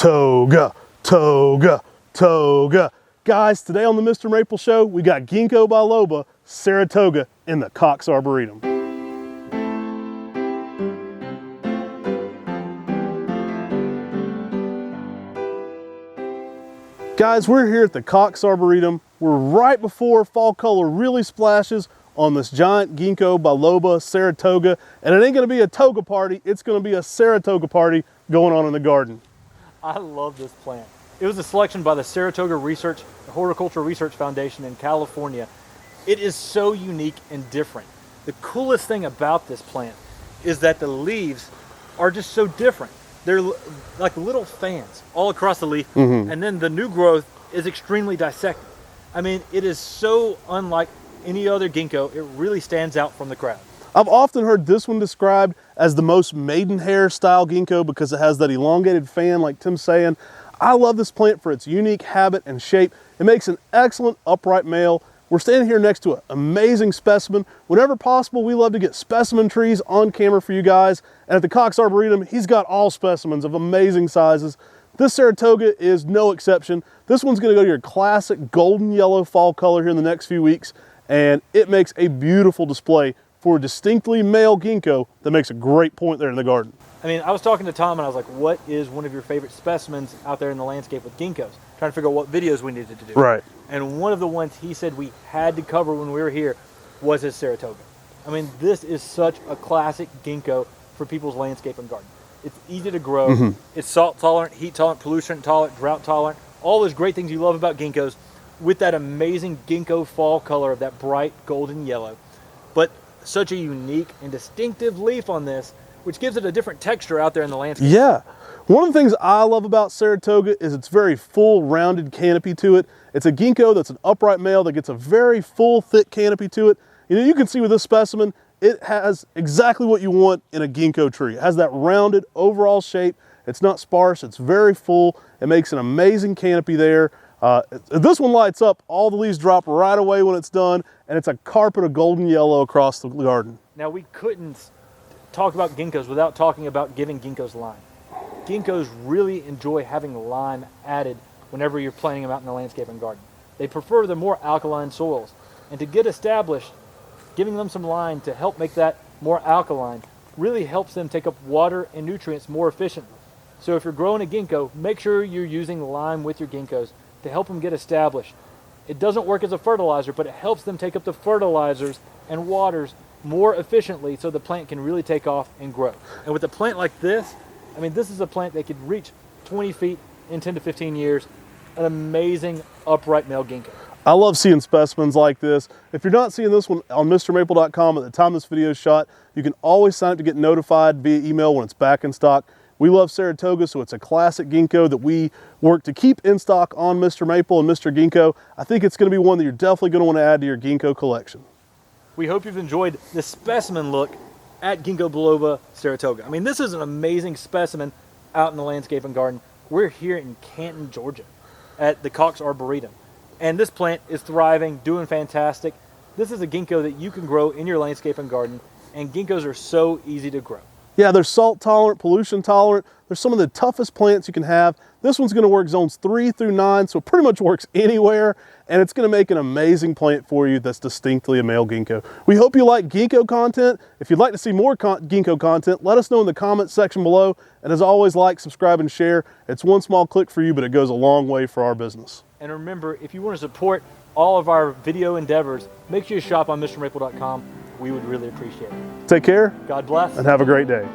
Toga, toga, toga. Guys, today on the MrMaple Show, we got Ginkgo Biloba Saratoga in the Cox Arboretum. Guys, we're here at the Cox Arboretum. We're right before fall color really splashes on this giant Ginkgo Biloba Saratoga, and it ain't gonna be a toga party, it's gonna be a Saratoga party going on in the garden. I love this plant. It was a selection by the Saratoga Horticultural Research Foundation in California. It is so unique and different. The coolest thing about this plant is that the leaves are just so different. They're like little fans all across the leaf, and then the new growth is extremely dissected. I mean, it is so unlike any other ginkgo. It really stands out from the crowd. I've often heard this one described as the most Maidenhair style ginkgo because it has that elongated fan like Tim's saying. I love this plant for its unique habit and shape. It makes an excellent upright male. We're standing here next to an amazing specimen. Whenever possible, we love to get specimen trees on camera for you guys. And at the Cox Arboretum, he's got all specimens of amazing sizes. This Saratoga is no exception. This one's gonna go to your classic golden yellow fall color here in the next few weeks, and it makes a beautiful display for a distinctly male ginkgo that makes a great point there in the garden. I mean, I was talking to Tom and I was like, what is one of your favorite specimens out there in the landscape with ginkgos? Trying to figure out what videos we needed to do. Right. And one of the ones he said we had to cover when we were here was his Saratoga. I mean, this is such a classic ginkgo for people's landscape and garden. It's easy to grow. It's salt tolerant, heat tolerant, pollution tolerant, drought tolerant, all those great things you love about ginkgos with that amazing ginkgo fall color of that bright golden yellow. But such a unique and distinctive leaf on this, which gives it a different texture out there in the landscape. Yeah. One of the things I love about Saratoga is its very full rounded canopy to it. It's a ginkgo that's an upright male that gets a very full thick canopy to it. You know, you can see with this specimen, it has exactly what you want in a ginkgo tree. It has that rounded overall shape. It's not sparse, it's very full. It makes an amazing canopy there. This one lights up, all the leaves drop right away when it's done, and it's a carpet of golden yellow across the garden. Now, we couldn't talk about ginkgos without talking about giving ginkgos lime. Ginkgos really enjoy having lime added whenever you're planting them out in the landscape and garden. They prefer the more alkaline soils. And to get established, giving them some lime to help make that more alkaline really helps them take up water and nutrients more efficiently. So if you're growing a ginkgo, make sure you're using lime with your ginkgos to help them get established. It doesn't work as a fertilizer, but it helps them take up the fertilizers and waters more efficiently so the plant can really take off and grow. And with a plant like this, I mean, this is a plant that could reach 20 feet in 10 to 15 years, an amazing upright male ginkgo. I love seeing specimens like this. If you're not seeing this one on MrMaple.com at the time this video is shot, you can always sign up to get notified via email when it's back in stock. We love Saratoga, so it's a classic ginkgo that we work to keep in stock on MrMaple and Mr. Ginkgo. I think it's going to be one that you're definitely going to want to add to your ginkgo collection. We hope you've enjoyed this specimen look at Ginkgo Biloba Saratoga. I mean, this is an amazing specimen out in the landscape and garden. We're here in Canton, Georgia at the Cox Arboretum. And this plant is thriving, doing fantastic. This is a ginkgo that you can grow in your landscape and garden, and ginkgos are so easy to grow. Yeah, they're salt tolerant, pollution tolerant. They're some of the toughest plants you can have. This one's gonna work zones 3 through 9, so it pretty much works anywhere, and it's gonna make an amazing plant for you that's distinctly a male ginkgo. We hope you like ginkgo content. If you'd like to see more ginkgo content, let us know in the comments section below. And as always, like, subscribe, and share. It's one small click for you, but it goes a long way for our business. And remember, if you want to support all of our video endeavors, make sure you shop on MrMaple.com. We would really appreciate it. Take care. God bless. And have a great day.